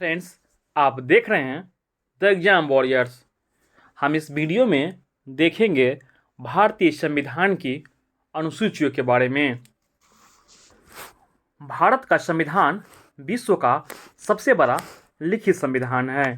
Friends, आप देख रहे हैं द एग्जाम वॉरियर्स। हम इस वीडियो में देखेंगे भारतीय संविधान की अनुसूचियों के बारे में। भारत का संविधान विश्व का सबसे बड़ा लिखित संविधान है।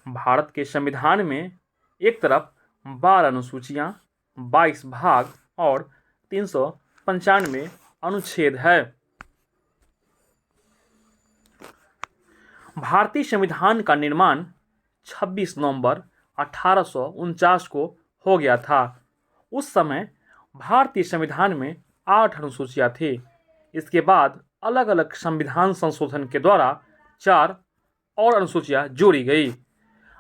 भारत के संविधान में एक तरफ 12 अनुसूचियां, 22 भाग और 395 अनुच्छेद है। भारतीय संविधान का निर्माण 26 नवंबर 1849 को हो गया था। उस समय भारतीय संविधान में 8 अनुसूचियां थी। इसके बाद अलग अलग संविधान संशोधन के द्वारा 4 और अनुसूचियां जोड़ी गई।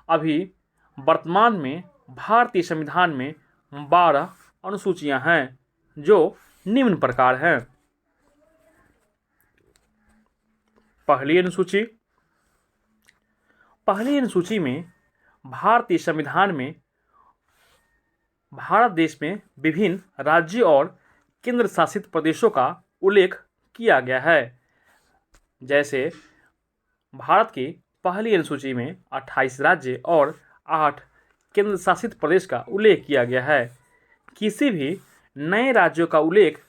अभी वर्तमान में भारतीय संविधान में 12 अनुसूचियां हैं, जो निम्न प्रकार हैं। पहली अनुसूची में भारतीय संविधान में भारत देश में विभिन्न राज्यों और केंद्र शासित प्रदेशों का उल्लेख किया गया है। जैसे भारत की पहली अनुसूची में 28 राज्य और 8 केंद्र शासित प्रदेश का उल्लेख किया गया है। किसी भी नए राज्यों का उल्लेख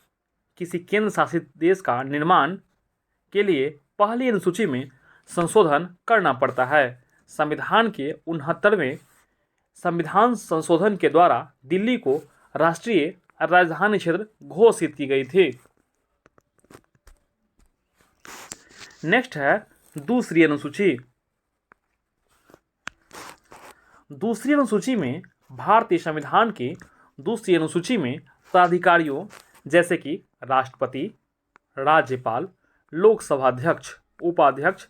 किसी केंद्र शासित देश का निर्माण के लिए पहली अनुसूची में संशोधन करना पड़ता है। संविधान के 69वें संविधान संशोधन के द्वारा दिल्ली को राष्ट्रीय राजधानी क्षेत्र घोषित की गई थी। नेक्स्ट है दूसरी अनुसूची। दूसरी अनुसूची में भारतीय संविधान की दूसरी अनुसूची में प्राधिकारियों जैसे कि राष्ट्रपति, राज्यपाल, लोकसभा अध्यक्ष, उपाध्यक्ष,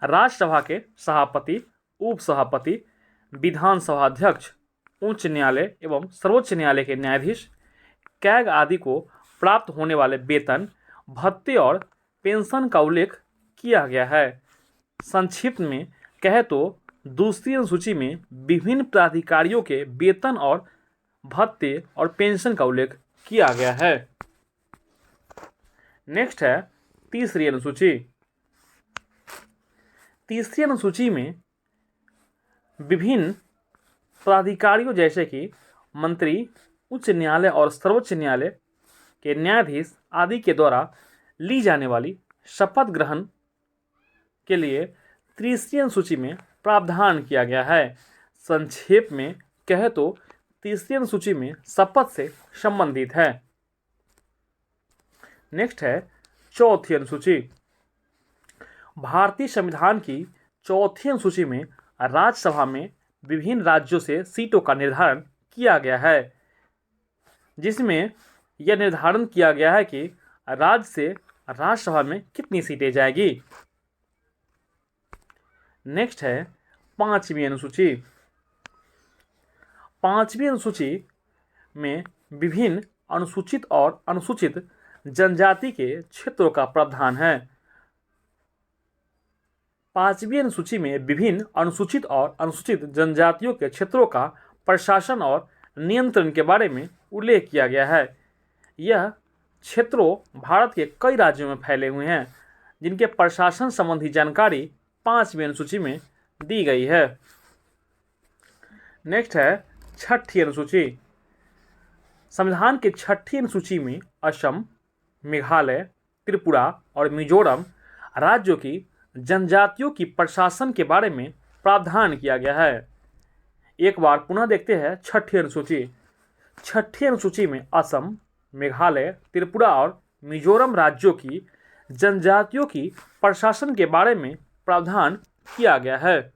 राज्यसभा के सभापति, उपसभापति, विधानसभा अध्यक्ष, उच्च न्यायालय एवं सर्वोच्च न्यायालय के न्यायाधीश, कैग आदि को प्राप्त होने वाले वेतन, भत्ते और पेंशन का उल्लेख किया गया है। संक्षिप्त में कहे तो दूसरी अनुसूची में विभिन्न प्राधिकारियों के वेतन और भत्ते और पेंशन का उल्लेख किया गया है। नेक्स्ट है तीसरी अनुसूची। तीसरी अनुसूची में विभिन्न प्राधिकारियों जैसे कि मंत्री, उच्च न्यायालय और सर्वोच्च न्यायालय के न्यायाधीश आदि के द्वारा ली जाने वाली शपथ ग्रहण के लिए तीसरी अनुसूची में प्रावधान किया गया है। संक्षेप में कहे तो तीसरी अनुसूची में शपथ से संबंधित है। नेक्स्ट है चौथी अनुसूची। भारतीय संविधान की चौथी अनुसूची में राज्यसभा में विभिन्न राज्यों से सीटों का निर्धारण किया गया है, जिसमें यह निर्धारण किया गया है कि राज्य से राज्यसभा में कितनी सीटें जाएगी। नेक्स्ट है पांचवी अनुसूची। पांचवी अनुसूची में विभिन्न अनुसूचित और अनुसूचित जनजाति के क्षेत्रों का प्रावधान है। पांचवी अनुसूची में विभिन्न अनुसूचित और अनुसूचित जनजातियों के क्षेत्रों का प्रशासन और नियंत्रण के बारे में उल्लेख किया गया है। यह क्षेत्रों भारत के कई राज्यों में फैले हुए हैं, जिनके प्रशासन संबंधी जानकारी पांचवी अनुसूची में दी गई है। नेक्स्ट है छठी अनुसूची। संविधान के छठी अनुसूची में असम, मेघालय, त्रिपुरा और मिजोरम राज्यों की जनजातियों की प्रशासन के बारे में प्रावधान किया गया है। एक बार पुनः देखते हैं छठी अनुसूची। छठी अनुसूची में असम, मेघालय, त्रिपुरा और मिजोरम राज्यों की जनजातियों की प्रशासन के बारे में प्रावधान किया गया है।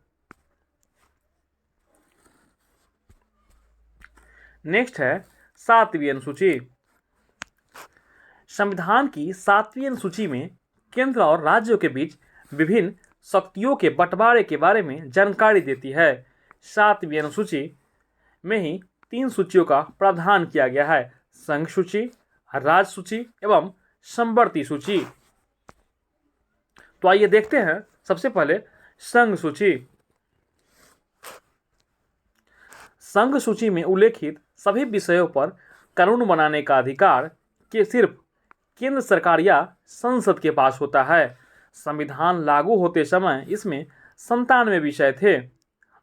नेक्स्ट है सातवीं अनुसूची। संविधान की सातवीं अनुसूची में केंद्र और राज्यों के बीच विभिन्न शक्तियों के बंटवारे के बारे में जानकारी देती है। सातवीं अनुसूची में ही 3 सूचियों का प्रावधान किया गया है: संघ सूची, राज्य सूची एवं समवर्ती सूची। तो आइए देखते हैं सबसे पहले संघ सूची। संघ सूची में उल्लेखित सभी विषयों पर कानून बनाने का अधिकार के सिर्फ केंद्र सरकार या संसद के पास होता है। संविधान लागू होते समय इसमें 97 विषय थे,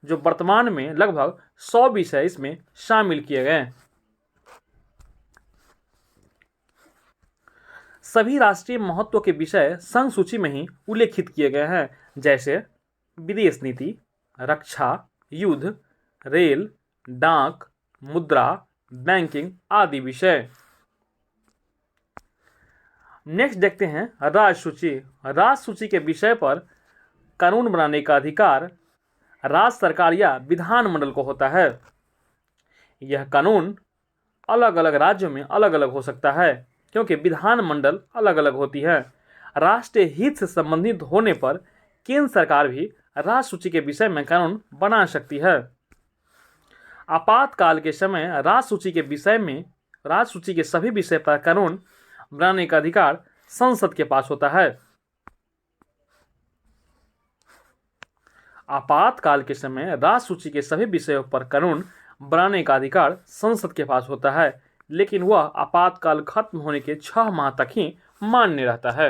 जो वर्तमान में लगभग 100 विषय इसमें शामिल किए गए। सभी राष्ट्रीय महत्व के विषय संघ सूची में ही उल्लेखित किए गए हैं, जैसे विदेश नीति, रक्षा, युद्ध, रेल, डाक, मुद्रा, बैंकिंग आदि विषय। नेक्स्ट देखते हैं राज्य सूची। राज्य सूची के विषय पर कानून बनाने का अधिकार राज्य सरकार या विधानमंडल को होता है। यह कानून अलग अलग राज्यों में अलग अलग हो सकता है, क्योंकि विधानमंडल अलग अलग होती है। राष्ट्रीय हित से संबंधित होने पर केंद्र सरकार भी राज्य सूची के विषय में कानून बना सकती है। आपातकाल के समय राज्य सूची के सभी विषय पर कानून बनाने का अधिकार संसद के पास होता है। आपातकाल के समय राज्य सूची के सभी विषयों पर कानून बनाने का अधिकार संसद के पास होता है, लेकिन वह आपातकाल खत्म होने के 6 माह तक ही मान्य रहता है।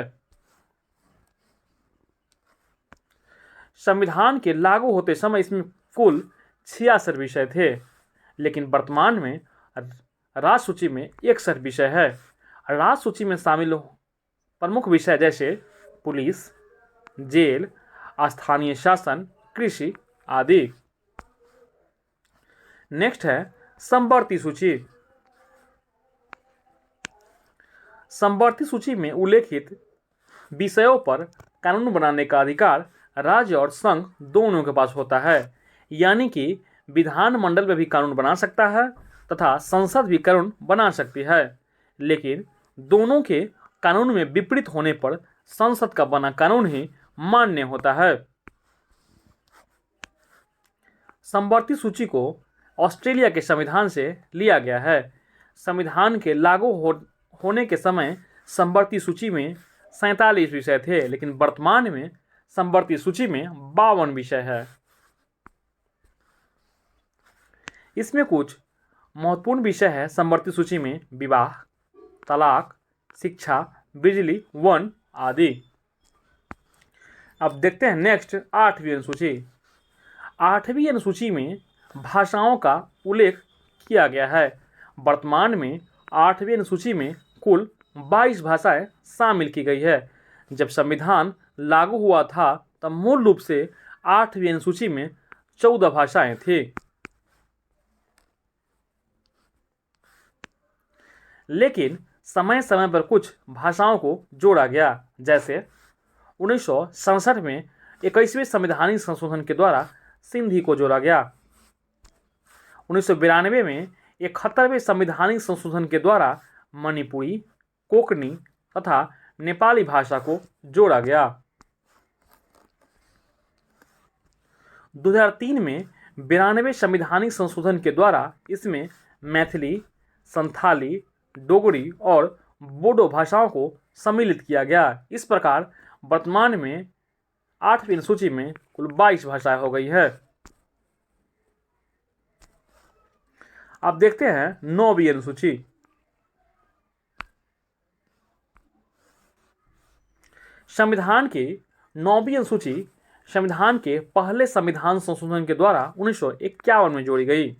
संविधान के लागू होते समय इसमें कुल 66 विषय थे, लेकिन वर्तमान में राज्य सूची में 61 विषय है। राज्य सूची में शामिल प्रमुख विषय जैसे पुलिस, जेल, स्थानीय शासन, कृषि आदि। नेक्स्ट है समवर्ती सूची। समवर्ती सूची में उल्लेखित विषयों पर कानून बनाने का अधिकार राज्य और संघ दोनों के पास होता है, यानी कि विधानमंडल में भी कानून बना सकता है तथा संसद भी कानून बना सकती है, लेकिन दोनों के कानून में विपरीत होने पर संसद का बना कानून ही मान्य होता है। समवर्ती सूची को ऑस्ट्रेलिया के संविधान से लिया गया है। संविधान के लागू होने के समय समवर्ती सूची में 47 विषय थे, लेकिन वर्तमान में समवर्ती सूची में 52 विषय है। इसमें कुछ महत्वपूर्ण विषय है समवर्ती सूची में विवाह, तलाक, शिक्षा, बिजली, वन आदि। अब देखते हैं नेक्स्ट 8वीं अनुसूची। 8वीं अनुसूची में भाषाओं का उल्लेख किया गया है। वर्तमान में 8वीं अनुसूची में कुल 22 भाषाएं शामिल की गई है। जब संविधान लागू हुआ था तब मूल रूप से 8वीं अनुसूची में 14 भाषाएं थी, लेकिन समय समय पर कुछ भाषाओं को जोड़ा गया। जैसे 1967 में 21वें संवैधानिक संशोधन के द्वारा सिंधी को जोड़ा गया। 1992 में 71वें संवैधानिक संशोधन के द्वारा मणिपुरी, कोंकणी तथा नेपाली भाषा को जोड़ा गया। 2003 में 92वें संवैधानिक संशोधन के द्वारा इसमें मैथिली, संथाली, डोगरी और बोडो भाषाओं को सम्मिलित किया गया। इस प्रकार वर्तमान में 8वीं अनुसूची में कुल 22 भाषाएं हो गई है। अब देखते हैं 9वीं अनुसूची। संविधान की 9वीं अनुसूची संविधान के पहले संविधान संशोधन के द्वारा 1951 में जोड़ी गई।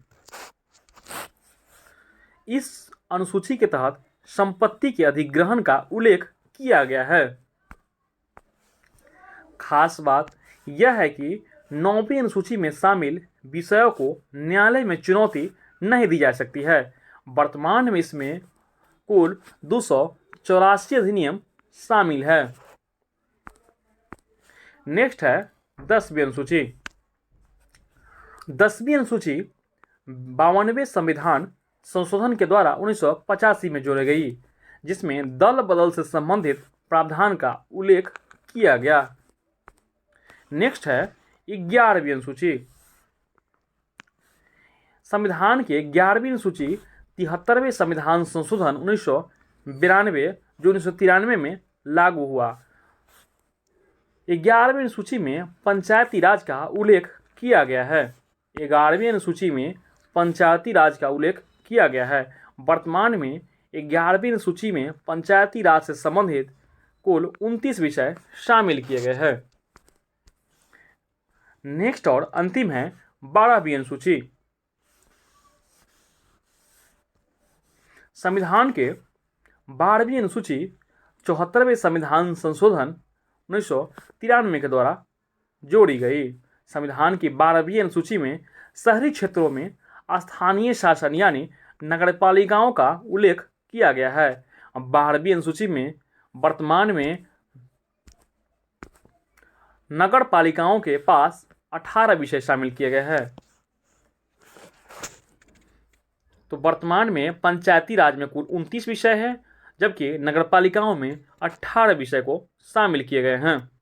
इस अनुसूची के तहत संपत्ति के अधिग्रहण का उल्लेख किया गया है। खास बात यह है कि 9वीं अनुसूची में शामिल विषयों को न्यायालय में चुनौती नहीं दी जा सकती है। वर्तमान में इसमें कुल 284 अधिनियम शामिल है। नेक्स्ट है 10वीं अनुसूची। 10वीं अनुसूची 52वें संविधान संशोधन के द्वारा 1985 में जोड़ी गई, जिसमें दल बदल से संबंधित प्रावधान का उल्लेख किया गया। नेक्स्ट है 11वीं अनुसूची। संविधान के 11वीं अनुसूची 73वें संविधान संशोधन 1992 जो 1993 में लागू हुआ। 11वीं अनुसूची में पंचायती राज का उल्लेख किया गया है। 11वीं अनुसूची में पंचायती राज का उल्लेख किया गया है। वर्तमान में 11वीं अनुसूची में पंचायती राज से संबंधित कुल 29 विषय शामिल किए गए हैं। नेक्स्ट और अंतिम है 12वीं अनुसूची। संविधान के 12वीं अनुसूची 74वें संविधान संशोधन 1993 के द्वारा जोड़ी गई। संविधान की 12वीं अनुसूची में शहरी क्षेत्रों में स्थानीय शासन यानी नगरपालिकाओं का उल्लेख किया गया है। 12वीं अनुसूची में वर्तमान में नगर पालिकाओं के पास 18 विषय शामिल किए गए हैं। तो वर्तमान में पंचायती राज में कुल 29 विषय है, जबकि नगर पालिकाओं में 18 विषय को शामिल किए गए हैं।